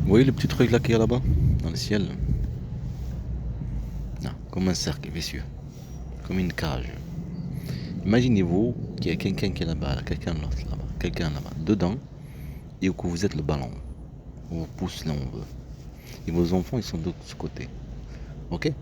Vous voyez le petit truc là qu'il y a là-bas, dans le ciel? Non, comme un cercle vicieux, comme une cage. Imaginez-vous qu'il y a quelqu'un qui est là-bas, quelqu'un là-bas, quelqu'un là-bas, dedans, et que vous êtes le ballon. On vous pousse là où on veut. Et vos enfants, ils sont de ce côté. Ok?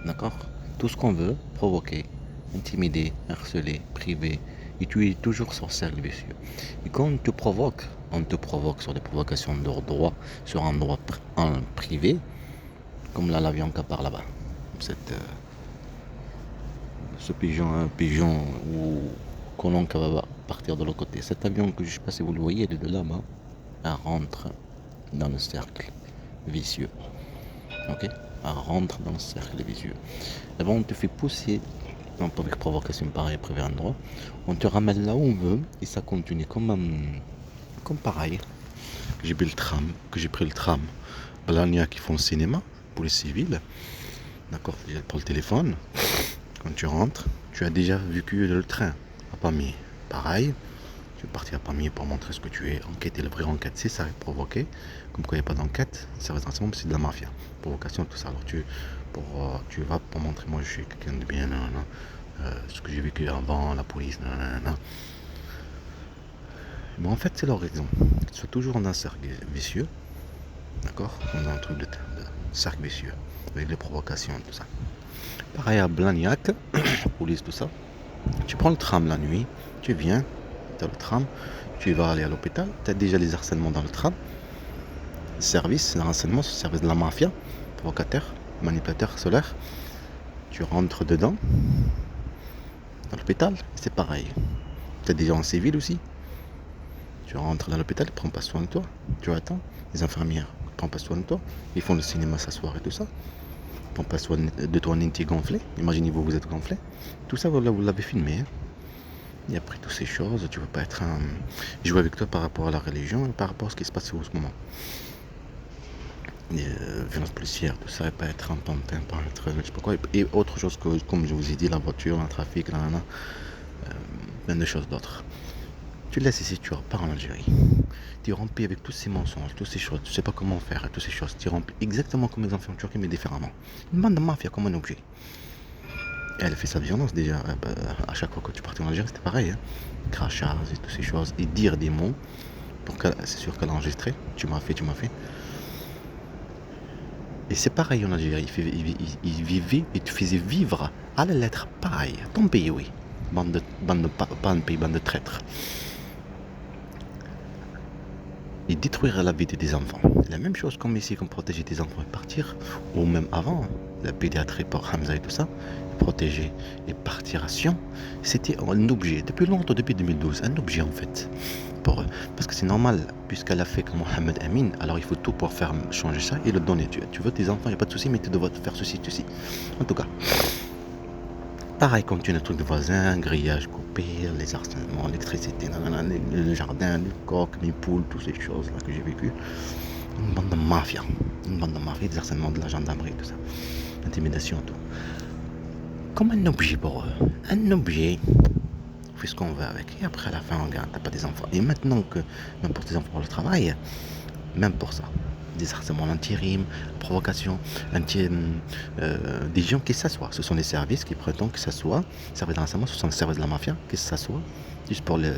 D'accord? Tout ce qu'on veut, provoquer, intimider, harceler, priver, et tu es toujours sur cercle vicieux. Et quand on te provoque sur des provocations d'ordre droit, sur un droit privé, comme là l'avion qui part là-bas. Cette, ce pigeon, un pigeon ou colon qui va partir de l'autre côté. Cet avion que je ne sais pas si vous le voyez, il est de là-bas, elle rentre dans le cercle vicieux. Ok? Elle rentre dans le cercle vicieux. Et bon, on te fait pousser avec provocation pareille, prévu endroit. On te ramène là où on veut et ça continue comme pareil. Que j'ai pris le tram. Blagnac qui font le cinéma pour les civils. D'accord? Pour le téléphone. Quand tu rentres, tu as déjà vécu le train à Pamiers. Pareil, tu es parti à Pamiers pour montrer ce que tu es. Enquête et le vrai enquête, c'est ça, provoquer. Comme quoi il n'y a pas d'enquête, c'est c'est de la mafia. Provocation, tout ça. Alors tu vas pour montrer, moi je suis quelqu'un de bien, ce que j'ai vécu avant, la police, Mais en fait, c'est leur raison. Tu sois toujours dans un cercle vicieux, d'accord? Dans un truc de cercle vicieux, avec les provocations, tout ça. Pareil à Blagnac, police, tout ça. Tu prends le tram la nuit, tu viens, tu as le tram, tu vas aller à l'hôpital, tu as déjà les harcèlements dans le tram. Service, le renseignement, c'est le service de la mafia, provocateur, manipulateur solaire. Tu rentres dedans, dans l'hôpital, c'est pareil. Tu es déjà en civil aussi. Tu rentres dans l'hôpital, ils ne prennent pas soin de toi. Tu attends, les infirmières ne prennent pas soin de toi. Ils font le cinéma s'asseoir et tout ça. Ils ne prennent pas soin de toi, ni gonflé. Imaginez-vous, vous êtes gonflé. Tout ça, vous l'avez filmé. Hein. Et après toutes ces choses, tu ne veux pas être jouer avec toi par rapport à la religion et par rapport à ce qui se passe en ce moment. Violence policière, tout ça, et pas être un pantin, pas être je sais pas quoi. Et autre chose que, comme je vous ai dit, la voiture, le trafic, plein de choses d'autres. Tu laisses ici, tu repars en Algérie. Tu remplis avec tous ces mensonges, toutes ces choses, tu sais pas comment faire, toutes ces choses. Tu remplis exactement comme les enfants en Turquie, mais différemment. Une bande de mafia comme un objet. Et elle fait sa violence déjà. À chaque fois que tu partais en Algérie, c'était pareil. Hein. Crachats et toutes ces choses. Et dire des mots. C'est sûr qu'elle a enregistré. Tu m'as fait. Et c'est pareil en Algérie. Il vivait et tu faisais vivre à la lettre pareil. Ton pays, oui. Pas un pays, bande de traîtres. Et détruire la vie des enfants. C'est la même chose comme ici, comme protéger tes enfants et partir. Ou même avant, la pédiatrie pour Hamza et tout ça. Protéger et partir à Sion. C'était un objet, depuis longtemps, depuis 2012. Un objet en fait. Pour eux. Parce que c'est normal, puisqu'elle a fait comme Mohamed Amin, alors il faut tout pour faire changer ça et le donner. Tu veux tes enfants, il n'y a pas de souci, mais tu dois faire ceci. En tout cas. Pareil, continue le truc de voisin, grillage coupé, les harcèlements, l'électricité, le jardin, le coq, les poules, toutes ces choses-là que j'ai vécues. Une bande de mafia. Des harcèlements de la gendarmerie, tout ça. Intimidation, tout. Comme un objet pour eux. Un objet. On fait ce qu'on veut avec. Et après, à la fin, on regarde, t'as pas des enfants. Et maintenant que, même pour tes enfants pour le travail, même pour ça. Des harcèlements d'intérim, provocation, des gens qui s'assoient. Ce sont les services qui prétendent que s'assoient. Service de renseignement, ce sont les services de la mafia qui s'assoient. Juste pour le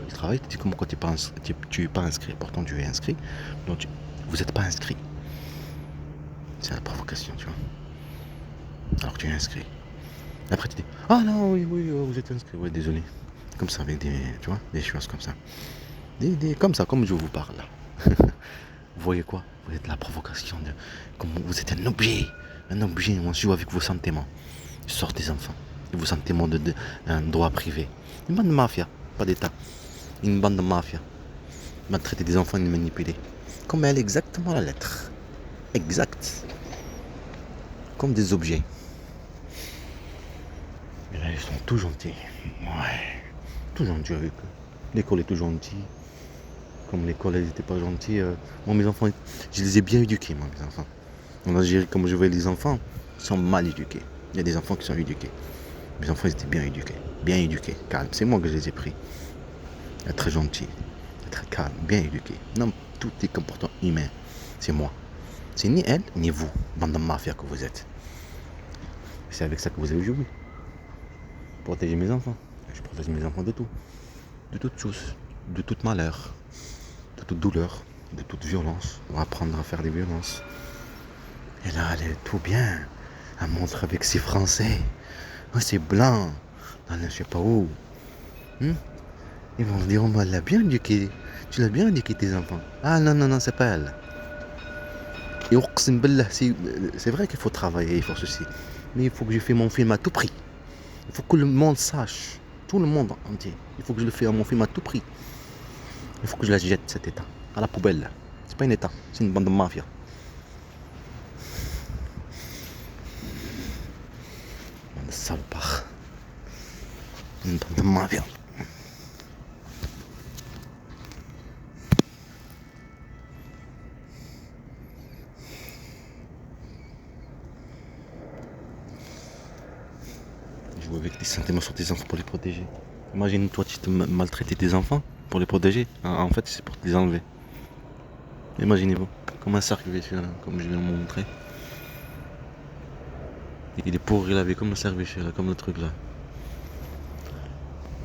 travail, tu dis comment quand tu n'es pas inscrit. Pourtant, tu es inscrit. Donc, vous n'êtes pas inscrit. C'est la provocation, tu vois. Alors que tu es inscrit. Après, tu dis, ah non, oui, vous êtes inscrit. Oui, désolé. Comme ça, avec tu vois, des choses comme ça. Comme ça, comme je vous parle là. Vous voyez quoi? Vous êtes de la provocation. Comme vous êtes un objet. Un objet, on joue avec vos sentiments. Sortez des enfants. Et vos sentiments d'un droit privé. Une bande de mafia, pas d'État. Une bande de mafia. Maltraiter des enfants et les manipuler. Comme elle, exactement la lettre. Exact. Comme des objets. Mais là, ils sont tout gentils. Ouais. Tout gentils avec eux. L'école est tout gentille. Comme l'école, elle n'était pas gentille. Moi, mes enfants, je les ai bien éduqués, moi, mes enfants. En Algérie, comme je vois les enfants, ils sont mal éduqués. Il y a des enfants qui sont éduqués. Mes enfants, ils étaient bien éduqués. Bien éduqués, calme. C'est moi que je les ai pris. Être très gentil. être calme, bien éduqué. Non, tous les comportements humains, c'est moi. C'est ni elle, ni vous, bande de mafia que vous êtes. C'est avec ça que vous avez joué. Protéger mes enfants. Je protège mes enfants de tout. De toute chose, de tout malheur, de toute douleur, de toute violence. On va apprendre à faire des violences. Et là, elle est tout bien. Elle montre avec ses Français. Oh, c'est blanc. Dans le je sais pas où. Ils vont se dire, oh, elle l'a bien éduqué. Tu l'as bien éduqué tes enfants. Ah non, non, non, c'est pas elle. Et c'est vrai qu'il faut travailler, il faut ceci. Mais il faut que je fasse mon film à tout prix. Il faut que le monde sache. Tout le monde entier. Il faut que je le fasse à mon film à tout prix. Il faut que je la jette, cet état. À la poubelle. C'est pas un état, c'est une bande de mafia. Bande de salopards. Une bande de mafia. Jouer avec des sentiments sur tes enfants pour les protéger. Imagine toi tu te maltraitais tes enfants pour les protéger. En fait c'est pour les enlever. Imaginez-vous. Comme un cercle vicieux là, comme je viens de vous montrer. Il est pourri la vie comme le cercle vicieux là, comme le truc là.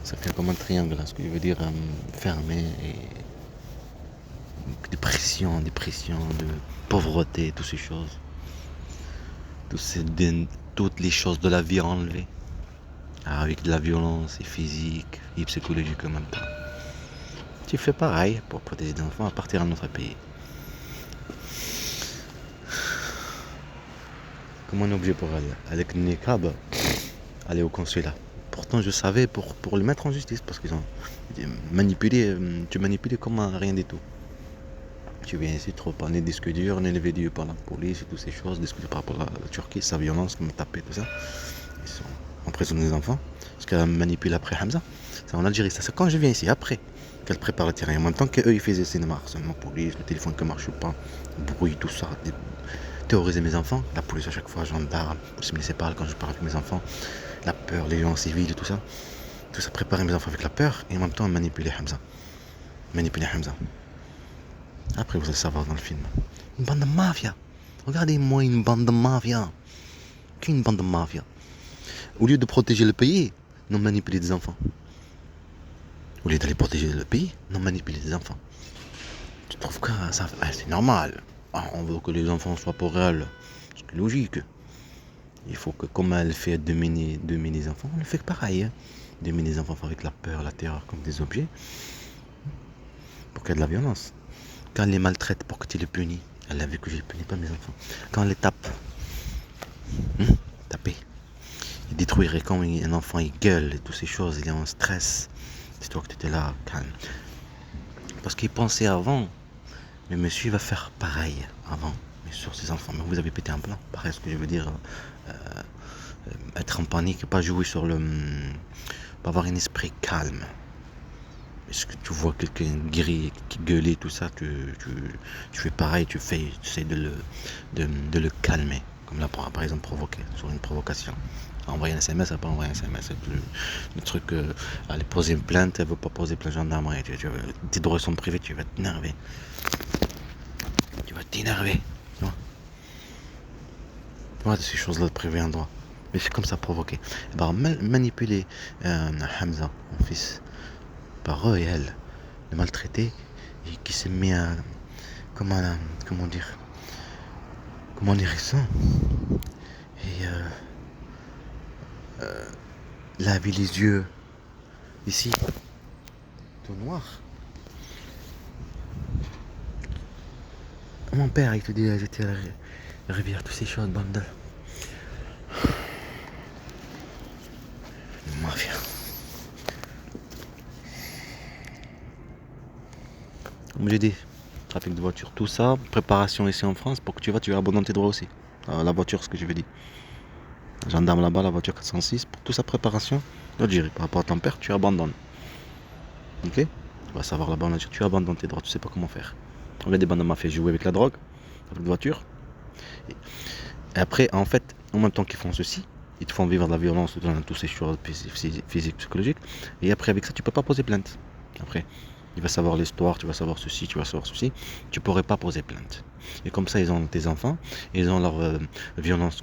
Ça fait comme un triangle là, ce que je veux dire fermé et dépression, de pauvreté, toutes ces choses. Toutes les choses de la vie enlevées. Avec de la violence et physique et psychologique en même temps. Tu fais pareil pour protéger des enfants à partir de notre pays. Comme on est obligé pour aller avec le niqab, aller au consulat. Pourtant je savais pour le mettre en justice parce qu'ils ont manipulé, tu manipules comme rien du tout. Tu viens ici trop par les disques durs, les vidéos par la police et toutes ces choses, discuter par rapport à la Turquie, sa violence, comme taper, tout ça. Ils sont emprisonnés des enfants. Parce qu'elle manipule après Hamza. C'est en Algérie, ça c'est quand je viens ici, après qu'elle prépare le terrain. En même temps qu'eux ils faisaient cinéma, harcèlement police, le téléphone qui ne marche pas, bruit, tout ça. Terroriser mes enfants, la police à chaque fois, gendarme, police municipale quand je parle avec mes enfants, la peur, les gens civils et tout ça. Tout ça préparer mes enfants avec la peur et en même temps manipuler Hamza. Après vous allez savoir dans le film. Une bande de mafia. Regardez-moi une bande de mafia. Qu'une bande de mafia. Au lieu de protéger le pays, non manipuler des enfants. Au lieu d'aller protéger le pays, non manipuler des enfants. Tu trouves que ça, c'est normal. On veut que les enfants soient pour elle. C'est logique. Il faut que, comme elle fait dominer les enfants, on le fait pareil. Hein. Dominer les enfants avec la peur, la terreur comme des objets. Pour qu'il y ait de la violence. Quand elle les maltraite pour que tu les punis, elle a vu que je ne punis pas mes enfants. Quand elle les tape, taper. Il détruirait quand un enfant il gueule et toutes ces choses, il est en stress. C'est toi que tu étais là, calme. Parce qu'il pensait avant, mais monsieur va faire pareil avant, mais sur ses enfants. Mais vous avez pété un plan, pareil ce que je veux dire. Être en panique, pas jouer sur le. Pas avoir un esprit calme. Est-ce que tu vois quelqu'un gris qui gueulait, tout ça, tu fais pareil, tu essaies de le calmer. Comme là, par exemple, provoquer, sur une provocation. Envoyer un SMS, elle peut envoyer un SMS. Le truc, aller poser une plainte, elle veut pas poser plainte gendarmerie. Tes droits sont privés, tu vas t'énerver. Tu vois, ces choses-là de privé en droit. Mais c'est comme ça provoquer. Et ben, manipuler Hamza, mon fils, par eux et elle, le maltraiter, et qui s'est mis à. Comment dire ça. Et laver les yeux. Ici, tout noir. Mon père, il te dit, j'étais à la rivière, toutes ces choses, bande de. Mafia. Comme j'ai dit, trafic de voiture, tout ça, préparation ici en France, pour que tu abandonnes tes droits aussi. La voiture, ce que je veux dire. Gendarme là-bas, la voiture 406, pour toute sa préparation, l'Algérie, par rapport à ton père, tu abandonnes. Ok? Tu vas savoir là-bas en Algérie, tu abandonnes tes droits, tu sais pas comment faire. On a des bandes de mafia jouer avec la drogue, avec la voiture. Et après, en fait, en même temps qu'ils font ceci, ils te font vivre de la violence, dans toutes ces choses physiques, psychologiques. Et après, avec ça, tu peux pas poser plainte. Après, il va savoir l'histoire, tu vas savoir ceci, tu vas savoir ceci, tu pourrais pas poser plainte. Et comme ça, ils ont tes enfants, ils ont leur violence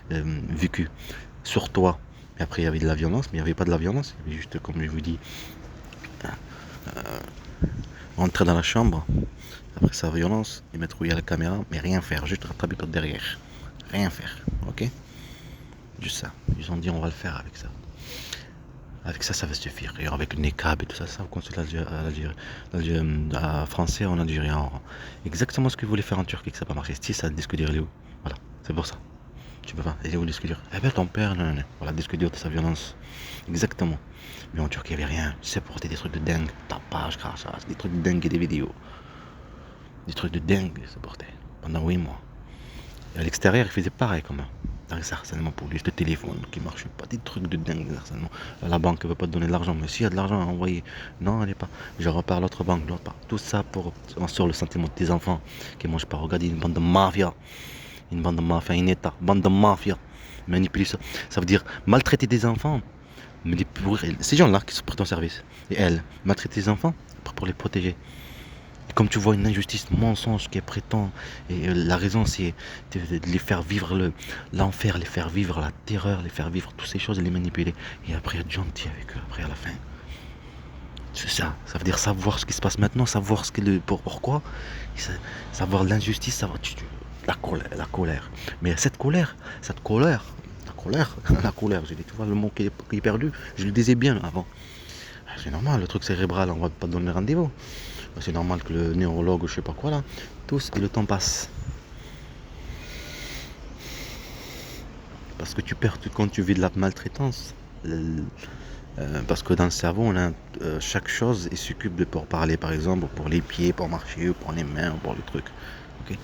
vécue sur toi. Et après, il y avait de la violence, mais il n'y avait pas de la violence, il y avait juste, comme je vous dis, entrer dans la chambre, après sa violence, et mettre où il y a la caméra, mais rien faire, juste rattraper par derrière. Rien faire, ok? Juste ça. Ils ont dit on va le faire avec ça. Avec ça, ça va suffire. Et avec le niqab et tout ça, ça au consulat français en Algérie. Exactement ce qu'ils voulaient faire en Turquie, que ça n'a pas marché. Si ça, le disque dur, il est où? Voilà, c'est pour ça. Tu peux pas. Il est où le disque dur? Eh ben ton père, non. Voilà, le disque dur de sa violence. Exactement. Mais en Turquie, il n'y avait rien. Tu sais, porter des trucs de dingue. Tapage, crachasse, des trucs de dingue et des vidéos. Des trucs de dingue, ça portait. Pendant 8 mois. Et à l'extérieur, il faisait pareil quand même. Dans les harcèlements pour lui, le téléphone qui marchait pas, des trucs de dingue, des harcèlements. La banque ne veut pas te donner de l'argent, mais s'il y a de l'argent à envoyer, non, elle n'est pas. Je repars à l'autre banque, l'autre part. Tout ça pour sur le sentiment de tes enfants qui mangent pas. Regardez, une bande de mafia, une état, bande de mafia. Manipuler ça, ça veut dire maltraiter des enfants. Mais ces gens-là qui sont pour ton service, et elles, maltraiter des enfants pour les protéger. Comme tu vois une injustice, mensonge qui est prétend, et la raison c'est de les faire vivre l'enfer, les faire vivre la terreur, les faire vivre toutes ces choses et les manipuler. Et après être gentil avec eux, après à la fin. C'est ça, ça veut dire savoir ce qui se passe maintenant, savoir pourquoi, savoir l'injustice, savoir la colère. Mais cette colère, la colère, j'ai dit, tu vois le mot qui est perdu, je le disais bien avant. C'est normal, le truc cérébral, on va pas donner rendez-vous. C'est normal que le neurologue ou je sais pas quoi là, tous et le temps passe. Parce que tu perds quand tu vis de la maltraitance. Parce que dans le cerveau, on a chaque chose est s'occupe de pour parler, par exemple, pour les pieds, pour marcher, pour les mains, pour le truc. Okay.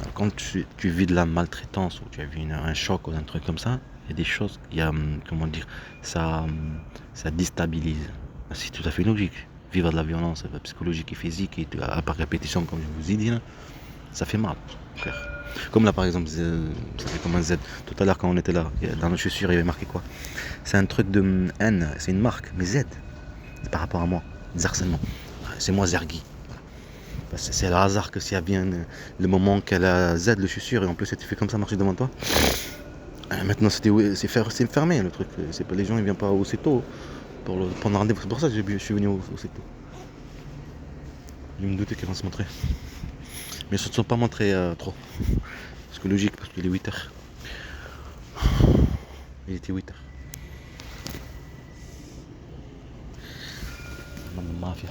Alors, quand tu vis de la maltraitance ou tu as vu un choc ou un truc comme ça, il y a des choses, il y a comment dire, ça déstabilise. C'est tout à fait logique. Vivre de la violence psychologique et physique et par répétition, comme je vous ai dit là, ça fait mal. Comme là par exemple, ça fait comme un Z. Tout à l'heure quand on était là, dans nos chaussures, il y avait marqué quoi? C'est un truc de N, c'est une marque, mais Z. C'est par rapport à moi, des harcèlements. C'est moi Zergi. C'est le hasard que s'il y a bien le moment qu'elle a Z le chaussure et en plus c'était fait comme ça marcher devant toi. Maintenant c'est fermé le truc. C'est pas les gens ils viennent pas aussitôt pour prendre rendez-vous. C'est pour ça que je suis venu aussitôt. Je me doutais qu'elle va se montrer. Mais ils ne se sont pas montrés trop. Parce que logique, parce qu'il est 8h. Il était 8h. Mafia.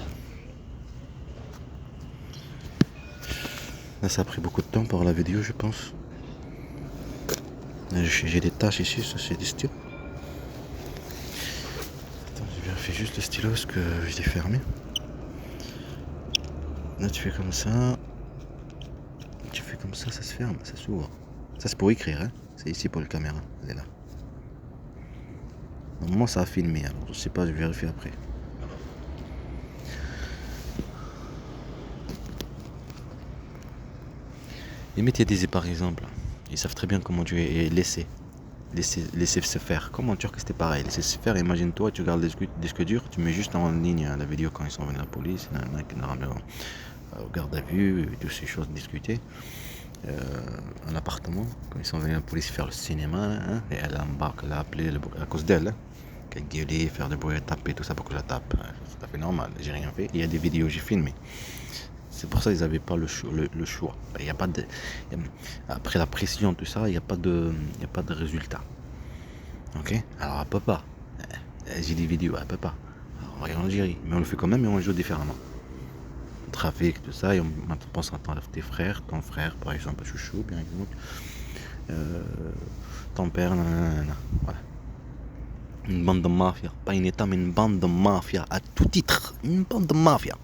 Là ça a pris beaucoup de temps pour la vidéo je pense. J'ai des tâches ici, ça c'est des stylos. Attends, j'ai vérifié juste le stylo parce que je l'ai fermé. Là tu fais comme ça. Tu fais comme ça se ferme, ça s'ouvre. Ça c'est pour écrire, hein. C'est ici pour la caméra, elle est là. Normalement ça a filmé, alors je sais pas, je vérifie après. Les métiers par exemple, ils savent très bien comment tu es laisser se faire. Comme en Turquie c'était pareil, laisser se faire. Imagine-toi, tu gardes le disque dur, tu mets juste en ligne la vidéo quand ils sont venus à la police, il y en a qui au garde à vue, et toutes ces choses discutées. Un appartement, quand ils sont venus à la police faire le cinéma, hein, et elle embarque, elle a appelé à cause d'elle, hein, qu'elle gueulait, faire du bruit, taper, tout ça pour que je la tape. C'est tout à fait normal, j'ai rien fait. Il y a des vidéos, j'ai filmé. C'est pour ça qu'ils n'avaient pas le choix. Il y a pas de, après la pression, tout ça, il n'y a pas de résultat. Ok? Alors elle peut pas. J'ai des vidéos, elle peut pas. Alors, on va en Algérie, mais on le fait quand même et on joue différemment. Trafic, tout ça, et on pense à tes frères, ton frère par exemple, chouchou, bien exemple, ton père, nanana, voilà. Une bande de mafia, pas une état, mais une bande de mafia, à tout titre, une bande de mafia.